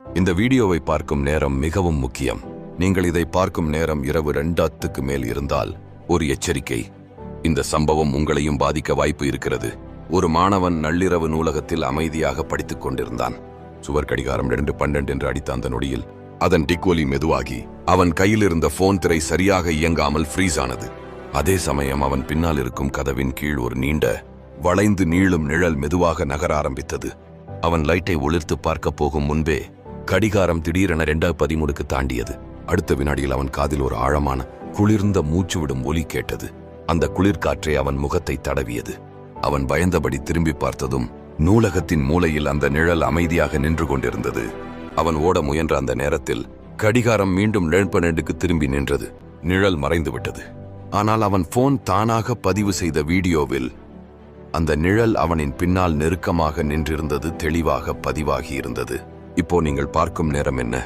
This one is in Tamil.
இந்த வீடியோவை பார்க்கும் நேரம் மிகவும் முக்கியம். நீங்கள் இதை பார்க்கும் நேரம் இரவு 2:00க்கு மேல் இருந்தால் ஒரு எச்சரிக்கை. இந்த சம்பவம் உங்களையும் பாதிக்க வாய்ப்பு இருக்கிறது. ஒரு மாணவன் நள்ளிரவு நூலகத்தில் அமைதியாக படித்துக் கொண்டிருந்தான். சுவர் கடிகாரம் 2:12 என்று அடித்த அந்த நொடியில் அதன் டிக்கோலி மெதுவாகி அவன் கையில் இருந்த போன் திரை சரியாக இயங்காமல் ஃப்ரீஸ் ஆனது. அதே சமயம் அவன் பின்னால் இருக்கும் கதவின் கீழ் ஒரு நீண்ட வளைந்து நீளும் நிழல் மெதுவாக நகர ஆரம்பித்தது. அவன் லைட்டை ஒளிர்த்து பார்க்க போகும் முன்பே கடிகாரம் திடீரென 2:13க்கு தாண்டியது. அடுத்த வினாடியில் அவன் காதில் ஒரு ஆழமான குளிர்ந்த மூச்சு விடும் ஒலி கேட்டது. அந்த குளிர்காற்றே அவன் முகத்தை தடவியது. அவன் பயந்தபடி திரும்பி பார்த்ததும் நூலகத்தின் மூலையில் அந்த நிழல் அமைதியாக நின்று கொண்டிருந்தது. அவன் ஓட முயன்ற அந்த நேரத்தில் கடிகாரம் மீண்டும் 2:12க்கு திரும்பி நின்றது. நிழல் மறைந்து விட்டது. ஆனால் அவன் போன் தானாக பதிவு செய்த வீடியோவில் அந்த நிழல் அவனின் பின்னால் நெருக்கமாக நின்றிருந்தது தெளிவாக பதிவாகி இருந்தது. இப்போ நீங்கள் பார்க்கும் நேரம் என்ன?